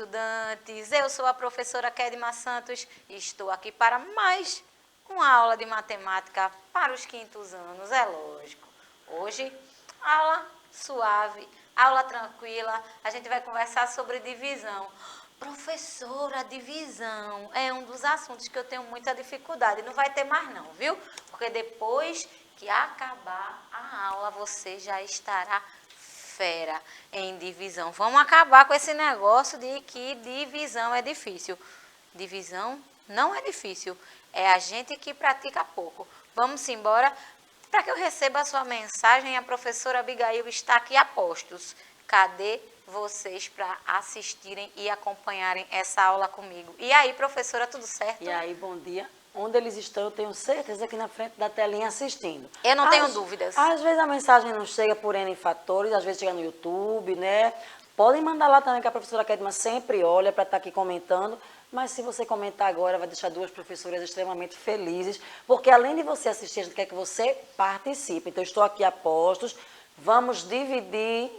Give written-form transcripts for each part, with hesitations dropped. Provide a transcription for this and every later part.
estudantes! Eu sou a professora Kedma Santos e estou aqui para mais uma aula de matemática para os quintos anos, é lógico. Hoje, aula suave, aula tranquila, a gente vai conversar sobre divisão. Professora, divisão é um dos assuntos que eu tenho muita dificuldade, não vai ter mais não, viu? Porque depois que acabar a aula, você já estará fera em divisão. Vamos acabar com esse negócio de que divisão é difícil. Divisão não é difícil, é a gente que pratica pouco. Vamos embora. Para que eu receba a sua mensagem, a professora Abigail está aqui a postos. Cadê vocês para assistirem e acompanharem essa aula comigo? E aí, professora, tudo certo? E aí, bom dia. Onde eles estão, eu tenho certeza que na frente da telinha assistindo. Eu não tenho dúvidas. Às vezes a mensagem não chega por N fatores, às vezes chega no YouTube, né? Podem mandar lá também, que a professora Kedma sempre olha para estar aqui comentando. Mas se você comentar agora, vai deixar duas professoras extremamente felizes, porque além de você assistir, a gente quer que você participe. Então, eu estou aqui a postos, vamos dividir,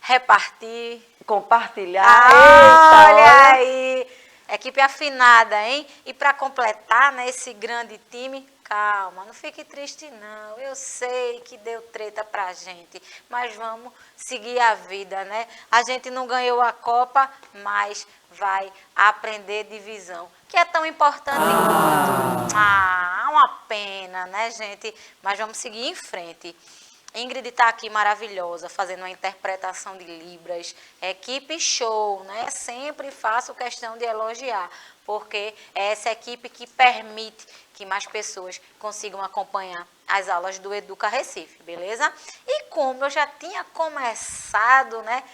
Repartir. Compartilhar. Olha aí, equipe afinada, hein? E para completar, né, esse grande time, calma, não fique triste não, eu sei que deu treta pra gente, mas vamos seguir a vida, né? A gente não ganhou a Copa, mas vai aprender divisão, que é tão importante quanto. Uma pena, né, gente? Mas vamos seguir em frente. Ingrid está aqui maravilhosa, fazendo uma interpretação de Libras. Equipe show, né? Sempre faço questão de elogiar, porque é essa equipe que permite que mais pessoas consigam acompanhar as aulas do Educa Recife, beleza? E como eu já tinha começado, né,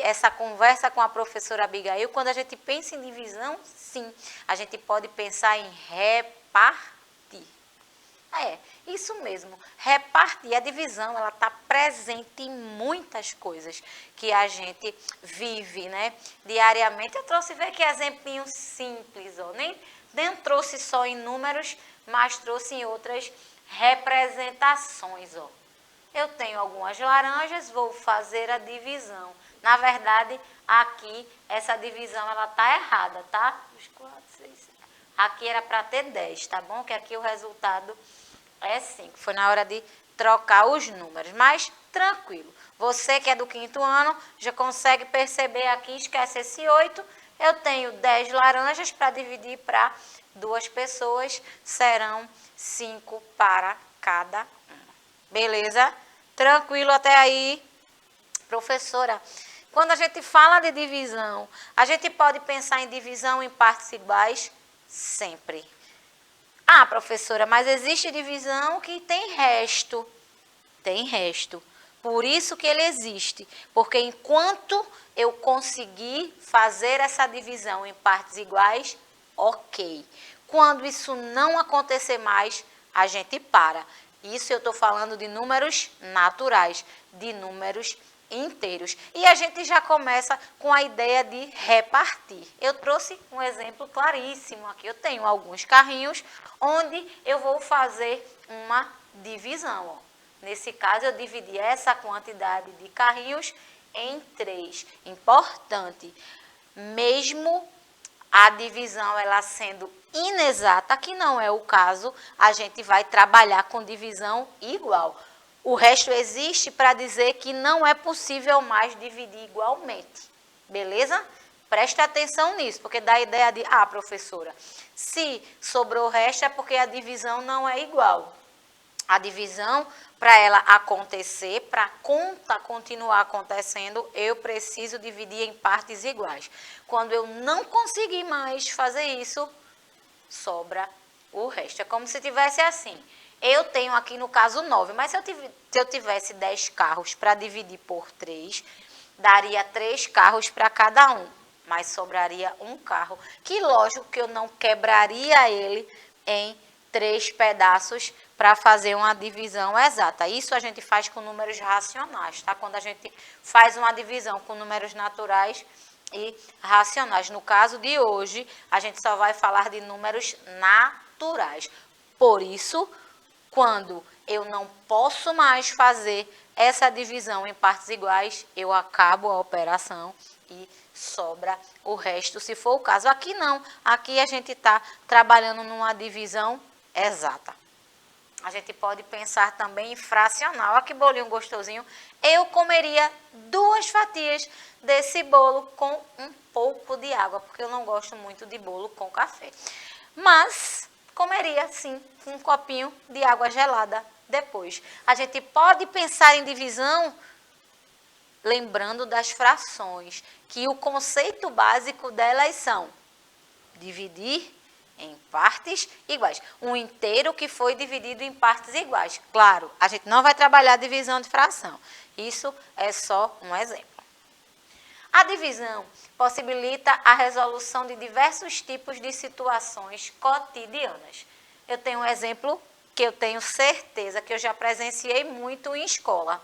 essa conversa com a professora Abigail, quando a gente pensa em divisão, sim, a gente pode pensar em repartir. É, isso mesmo, repartir. A divisão, ela está presente em muitas coisas que a gente vive, né, diariamente. Eu trouxe, ver que exemplinho simples, ó, nem trouxe só em números, mas trouxe em outras representações, ó. Eu tenho algumas laranjas, vou fazer a divisão. Na verdade, aqui, essa divisão, ela está errada, tá? Os 4, 6, 7. Aqui era para ter 10, tá bom? Que aqui o resultado é 5. Foi na hora de trocar os números, mas tranquilo. Você que é do quinto ano, já consegue perceber aqui, esquece esse 8. Eu tenho 10 laranjas para dividir para 2 pessoas, serão 5 para cada uma. Beleza? Tranquilo até aí? Professora, quando a gente fala de divisão, a gente pode pensar em divisão em partes iguais? Sempre. Ah, professora, mas existe divisão que tem resto. Tem resto. Por isso que ele existe. Porque enquanto eu conseguir fazer essa divisão em partes iguais, ok. Quando isso não acontecer mais, a gente para. Isso eu estou falando de números naturais, de números inteiros. E a gente já começa com a ideia de repartir. Eu trouxe um exemplo claríssimo aqui. Eu tenho alguns carrinhos onde eu vou fazer uma divisão. Ó. Nesse caso, eu dividi essa quantidade de carrinhos em 3. Importante, mesmo a divisão ela sendo inexata, que não é o caso, a gente vai trabalhar com divisão igual. O resto existe para dizer que não é possível mais dividir igualmente. Beleza? Preste atenção nisso, porque dá a ideia de, professora, se sobrou o resto é porque a divisão não é igual. A divisão, para ela acontecer, para a conta continuar acontecendo, eu preciso dividir em partes iguais. Quando eu não conseguir mais fazer isso, sobra o resto. É como se tivesse assim. Eu tenho aqui no caso 9, mas se eu tivesse 10 carros para dividir por 3, daria 3 carros para cada um, mas sobraria um carro, que lógico que eu não quebraria ele em 3 pedaços para fazer uma divisão exata. Isso a gente faz com números racionais, tá? Quando a gente faz uma divisão com números naturais e racionais. No caso de hoje, a gente só vai falar de números naturais. Por isso, quando eu não posso mais fazer essa divisão em partes iguais, eu acabo a operação e sobra o resto, se for o caso. Aqui não, aqui a gente está trabalhando numa divisão exata. A gente pode pensar também em fracional. Olha que bolinho gostosinho. Eu comeria 2 fatias desse bolo com um pouco de água, porque eu não gosto muito de bolo com café. Mas comeria, sim, um copinho de água gelada depois. A gente pode pensar em divisão lembrando das frações, que o conceito básico delas são dividir em partes iguais. Um inteiro que foi dividido em partes iguais. Claro, a gente não vai trabalhar divisão de fração. Isso é só um exemplo. A divisão possibilita a resolução de diversos tipos de situações cotidianas. Eu tenho um exemplo que eu tenho certeza que eu já presenciei muito em escola.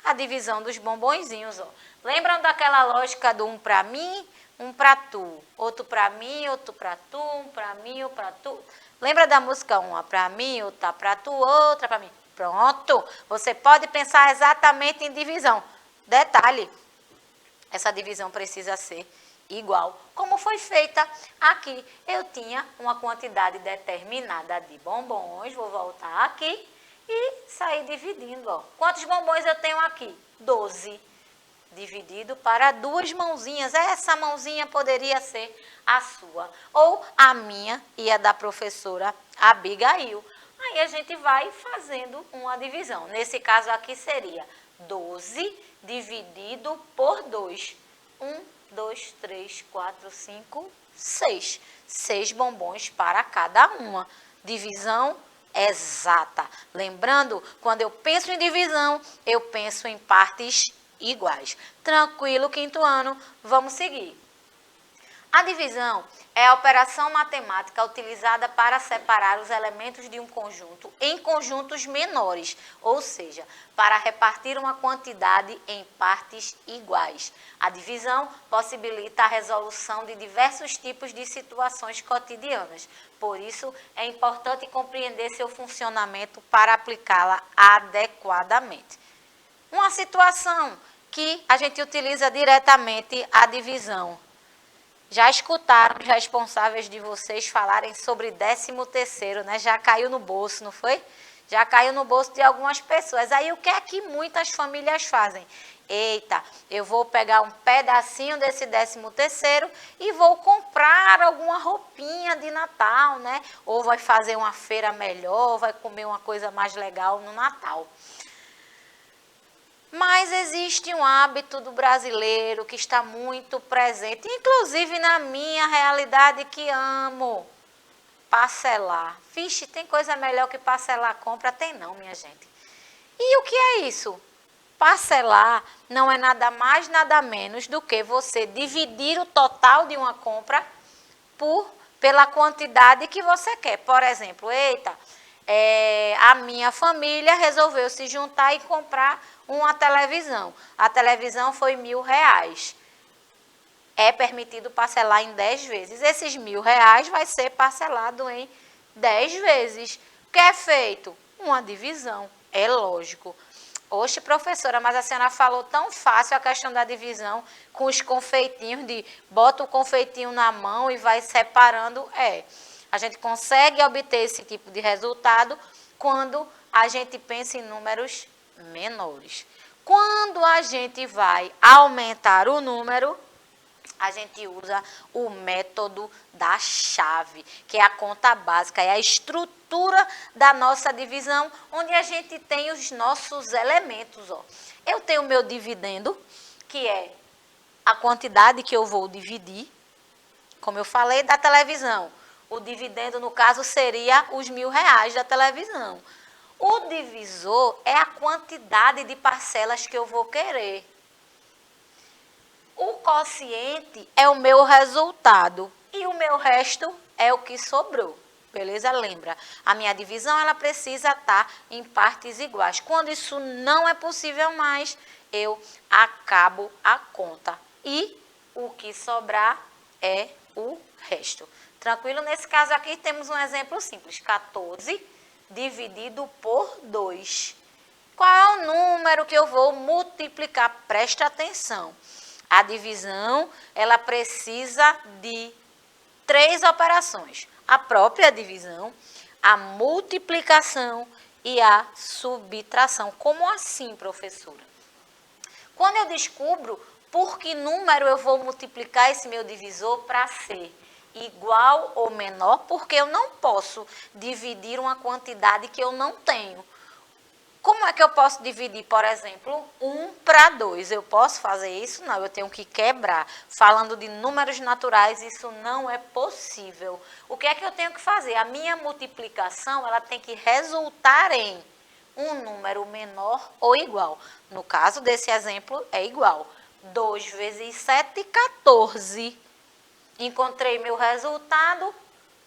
A divisão dos bombonzinhos. Ó. Lembram daquela lógica do um para mim, um para tu, outro para mim, outro para tu, um para mim, outro para tu. Lembra da música uma para mim, outra para tu, outra para mim? Pronto, você pode pensar exatamente em divisão. Detalhe, essa divisão precisa ser igual. Como foi feita aqui? Eu tinha uma quantidade determinada de bombons, vou voltar aqui e sair dividindo. Ó. Quantos bombons eu tenho aqui? 12. Dividido para 2 mãozinhas. Essa mãozinha poderia ser a sua. Ou a minha e a da professora Abigail. Aí a gente vai fazendo uma divisão. Nesse caso aqui seria 12 dividido por 2. 1, 2, 3, 4, 5, 6. 6 bombons para cada uma. Divisão exata. Lembrando, quando eu penso em divisão, eu penso em partes iguais. Tranquilo, quinto ano, vamos seguir. A divisão é a operação matemática utilizada para separar os elementos de um conjunto em conjuntos menores, ou seja, para repartir uma quantidade em partes iguais. A divisão possibilita a resolução de diversos tipos de situações cotidianas. Por isso, é importante compreender seu funcionamento para aplicá-la adequadamente. Uma situação que a gente utiliza diretamente a divisão. Já escutaram os responsáveis de vocês falarem sobre 13º, né? Já caiu no bolso, não foi? Já caiu no bolso de algumas pessoas. Aí o que é que muitas famílias fazem? Eita, eu vou pegar um pedacinho desse 13º e vou comprar alguma roupinha de Natal, né? Ou vai fazer uma feira melhor, vai comer uma coisa mais legal no Natal. Mas existe um hábito do brasileiro que está muito presente, inclusive na minha realidade que amo, parcelar. Vixe, tem coisa melhor que parcelar a compra? Tem não, minha gente. E o que é isso? Parcelar não é nada mais, nada menos do que você dividir o total de uma compra pela quantidade que você quer. Por exemplo, eita, a minha família resolveu se juntar e comprar uma televisão. A televisão foi R$1.000. É permitido parcelar em 10 vezes. Esses R$1.000 vai ser parcelado em 10 vezes. O que é feito? Uma divisão. É lógico. Oxe, professora, mas a senhora falou tão fácil a questão da divisão com os confeitinhos, de bota o confeitinho na mão e vai separando. A gente consegue obter esse tipo de resultado quando a gente pensa em números menores. Quando a gente vai aumentar o número, a gente usa o método da chave, que é a conta básica, é a estrutura da nossa divisão, onde a gente tem os nossos elementos. Ó. Eu tenho o meu dividendo, que é a quantidade que eu vou dividir, como eu falei, da televisão. O dividendo, no caso, seria os R$1.000 da televisão. O divisor é a quantidade de parcelas que eu vou querer. O quociente é o meu resultado e o meu resto é o que sobrou. Beleza? Lembra, a minha divisão ela precisa estar em partes iguais. Quando isso não é possível mais, eu acabo a conta. E o que sobrar é o resto. Tranquilo? Nesse caso aqui temos um exemplo simples. 14 dividido por 2. Qual é o número que eu vou multiplicar? Presta atenção. A divisão, ela precisa de 3 operações. A própria divisão, a multiplicação e a subtração. Como assim, professora? Quando eu descubro por que número eu vou multiplicar esse meu divisor para ser igual ou menor, porque eu não posso dividir uma quantidade que eu não tenho. Como é que eu posso dividir, por exemplo, 1 para 2? Eu posso fazer isso? Não, eu tenho que quebrar. Falando de números naturais, isso não é possível. O que é que eu tenho que fazer? A minha multiplicação, ela tem que resultar em um número menor ou igual. No caso desse exemplo, é igual. 2 vezes 7, 14. Encontrei meu resultado,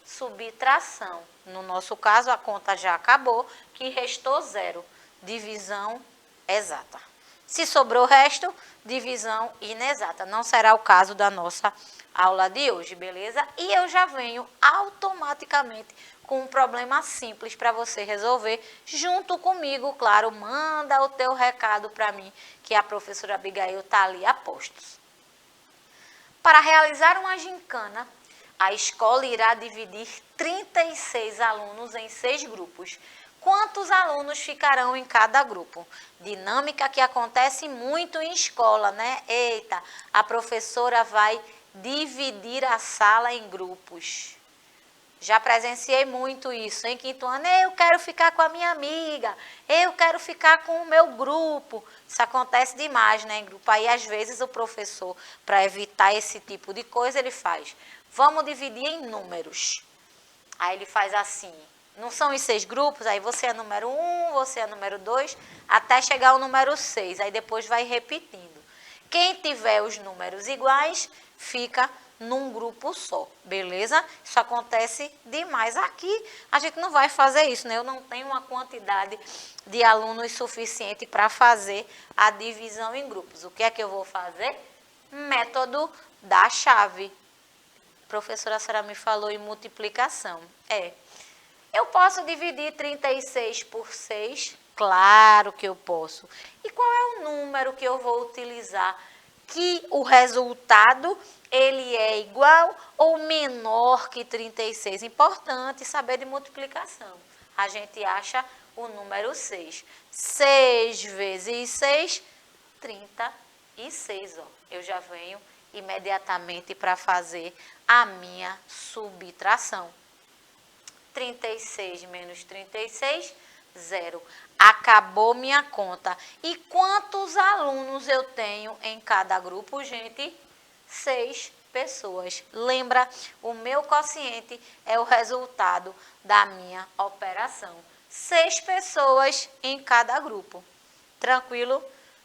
subtração. No nosso caso, a conta já acabou, que restou 0. Divisão exata. Se sobrou o resto, divisão inexata. Não será o caso da nossa aula de hoje, beleza? E eu já venho automaticamente com um problema simples para você resolver junto comigo, claro. Manda o teu recado para mim, que a professora Abigail está ali a postos. Para realizar uma gincana, a escola irá dividir 36 alunos em 6 grupos. Quantos alunos ficarão em cada grupo? Dinâmica que acontece muito em escola, né? Eita, a professora vai dividir a sala em grupos. Já presenciei muito isso. Em quinto ano, eu quero ficar com a minha amiga, eu quero ficar com o meu grupo. Isso acontece demais, né, em grupo. Aí, às vezes, o professor, para evitar esse tipo de coisa, ele faz, vamos dividir em números. Aí ele faz assim, não são os 6 grupos, aí você é número 1, você é número 2, até chegar ao número 6, aí depois vai repetindo. Quem tiver os números iguais, fica num grupo só, beleza? Isso acontece demais. Aqui a gente não vai fazer isso, né? Eu não tenho uma quantidade de alunos suficiente para fazer a divisão em grupos. O que é que eu vou fazer? Método da chave. Professora, a senhora me falou em multiplicação. Eu posso dividir 36 por 6? Claro que eu posso. E qual é o número que eu vou utilizar? Que o resultado, ele é igual ou menor que 36? Importante saber de multiplicação. A gente acha o número 6. 6 vezes 6, 36. Ó. Eu já venho imediatamente para fazer a minha subtração. 36 menos 36, 0. Acabou minha conta. E quantos alunos eu tenho em cada grupo, gente? 6 pessoas. Lembra, o meu quociente é o resultado da minha operação. 6 pessoas em cada grupo. Tranquilo?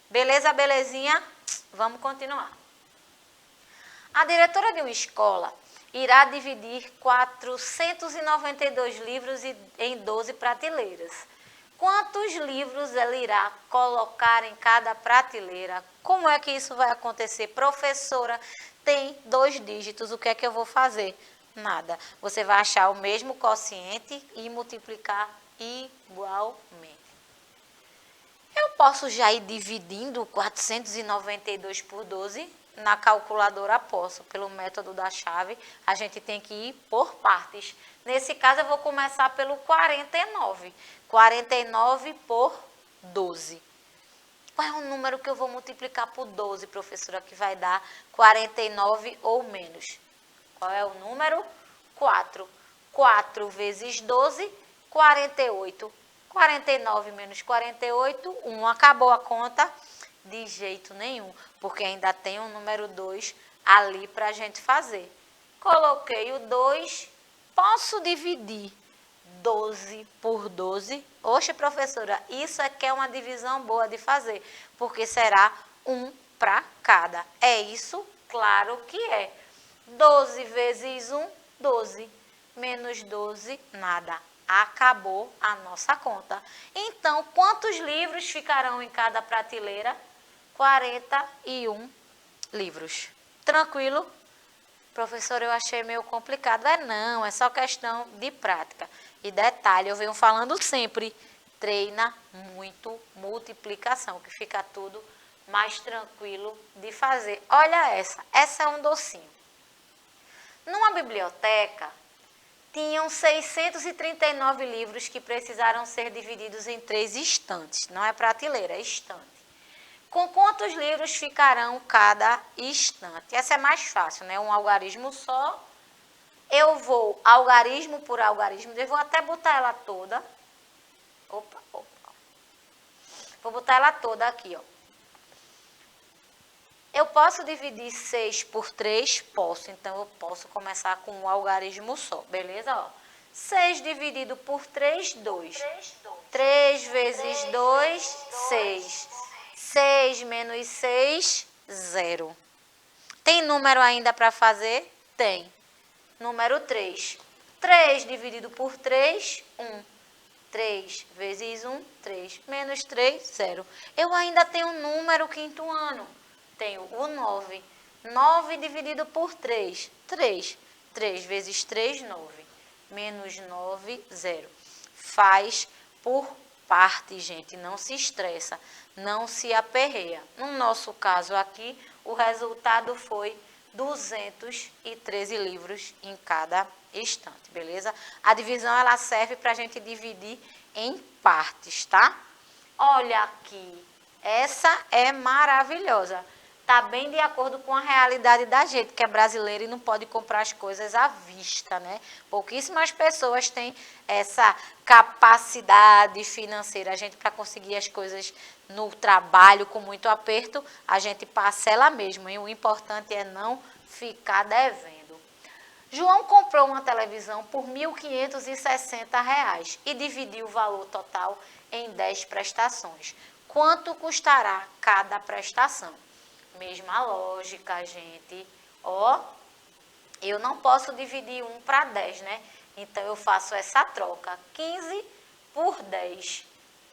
Beleza, belezinha? Vamos continuar. A diretora de uma escola irá dividir 492 livros em 12 prateleiras. Quantos livros ela irá colocar em cada prateleira? Como é que isso vai acontecer? Professora, tem 2 dígitos, o que é que eu vou fazer? Nada. Você vai achar o mesmo quociente e multiplicar igualmente. Eu posso já ir dividindo 492 por 12? Na calculadora posso, pelo método da chave, a gente tem que ir por partes. Nesse caso, eu vou começar pelo 49. 49 por 12. Qual é o número que eu vou multiplicar por 12, professora, que vai dar 49 ou menos? Qual é o número? 4. 4 vezes 12, 48. 49 menos 48, 1. Acabou a conta? De jeito nenhum, porque ainda tem o número 2 ali para a gente fazer. Coloquei o 2, posso dividir 12 por 12? Oxe, professora, isso é que é uma divisão boa de fazer, porque será 1 para cada. É isso? Claro que é. 12 vezes 1, 12. Menos 12, nada. Acabou a nossa conta. Então, quantos livros ficarão em cada prateleira? 41 livros. Tranquilo? Professor, eu achei meio complicado. Não, é só questão de prática. E detalhe, eu venho falando sempre, treina muito multiplicação, que fica tudo mais tranquilo de fazer. Olha essa é um docinho. Numa biblioteca, tinham 639 livros que precisaram ser divididos em 3 estantes. Não é prateleira, é estante. Com quantos livros ficarão cada estante? Essa é mais fácil, né? Um algarismo só. Eu vou algarismo por algarismo, eu vou até botar ela toda. Opa. Vou botar ela toda aqui, ó. Eu posso dividir 6 por 3? Posso. Então, eu posso começar com um algarismo só, beleza? Ó, 6 dividido por 3, 2. 3 vezes 2, 6. 6 menos 6, 0. Tem número ainda para fazer? Tem. Número 3. 3 dividido por 3, 1. 3 vezes 1, 3. Menos 3, 0. Eu ainda tenho um número quinto ano. Tenho o 9. 9 dividido por 3, 3. 3 vezes 3, 9. Menos 9, 0. Faz por parte, gente. Não se estressa, não se aperreia. No nosso caso aqui, o resultado foi 213 livros em cada estante, beleza? A divisão, ela serve para a gente dividir em partes, tá? Olha aqui, essa é maravilhosa. Está bem de acordo com a realidade da gente, que é brasileira e não pode comprar as coisas à vista, né? Pouquíssimas pessoas têm essa capacidade financeira. A gente, para conseguir as coisas no trabalho com muito aperto, a gente parcela mesmo. E o importante é não ficar devendo. João comprou uma televisão por R$ 1.560 e dividiu o valor total em 10 prestações. Quanto custará cada prestação? Mesma lógica, gente. Ó, eu não posso dividir 1 para 10, né? Então, eu faço essa troca. 15 por 10.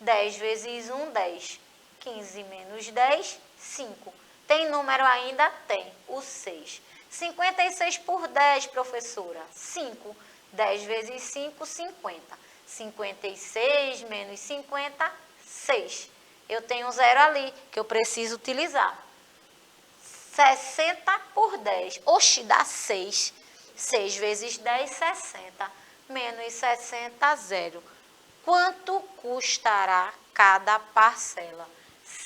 10 vezes 1, 10. 15 menos 10, 5. Tem número ainda? Tem. O 6. 56 por 10, professora. 5. 10 vezes 5, 50. 56 menos 50, 6. Eu tenho um 0 ali, que eu preciso utilizar. 60 por 10. Oxi, dá 6. 6 vezes 10, 60. Menos 60, 0. Quanto custará cada parcela?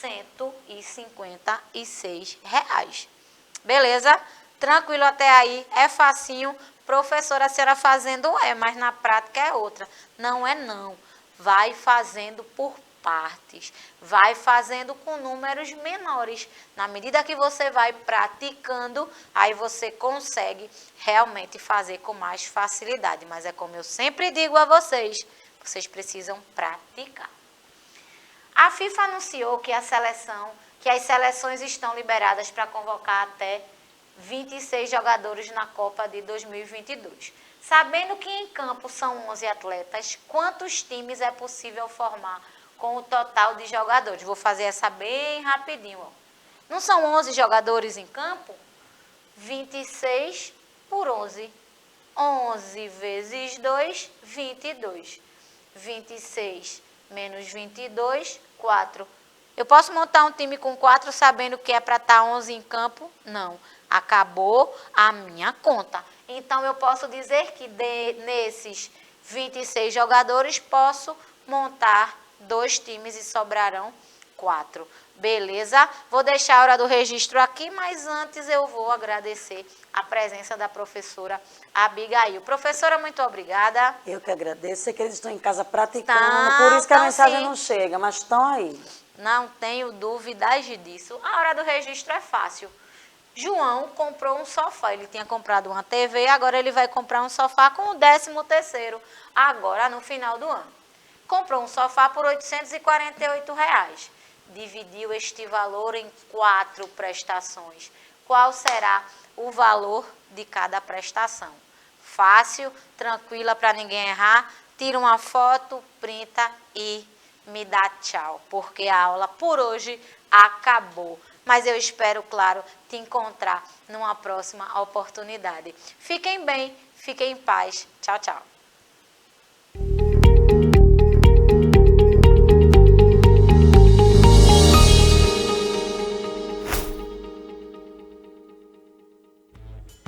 R$ 156. Beleza? Tranquilo até aí? É facinho. Professora, a senhora fazendo mas na prática é outra. Não é não. Vai fazendo por partes, vai fazendo com números menores. Na medida que você vai praticando, aí você consegue realmente fazer com mais facilidade. Mas é como eu sempre digo a vocês, vocês precisam praticar. A FIFA anunciou que as seleções estão liberadas para convocar até 26 jogadores na Copa de 2022. Sabendo que em campo são 11 atletas, quantos times é possível formar com o total de jogadores? Vou fazer essa bem rapidinho. Ó. Não são 11 jogadores em campo? 26 por 11. 11 vezes 2, 22. 26 menos 22, 4. Eu posso montar um time com 4 sabendo que é para estar 11 em campo? Não. Acabou a minha conta. Então, eu posso dizer que nesses 26 jogadores, posso montar 2 times e sobrarão 4. Beleza? Vou deixar a hora do registro aqui, mas antes eu vou agradecer a presença da professora Abigail. Professora, muito obrigada. Eu que agradeço. Sei que eles estão em casa praticando, por isso que a mensagem não chega, mas estão aí. Não tenho dúvidas disso. A hora do registro é fácil. João comprou um sofá, ele tinha comprado uma TV, agora ele vai comprar um sofá com o 13º, agora no final do ano. Comprou um sofá por R$ 848. Dividiu este valor em 4 prestações. Qual será o valor de cada prestação? Fácil, tranquila para ninguém errar. Tira uma foto, printa e me dá tchau, porque a aula por hoje acabou. Mas eu espero, claro, te encontrar numa próxima oportunidade. Fiquem bem, fiquem em paz. Tchau, tchau.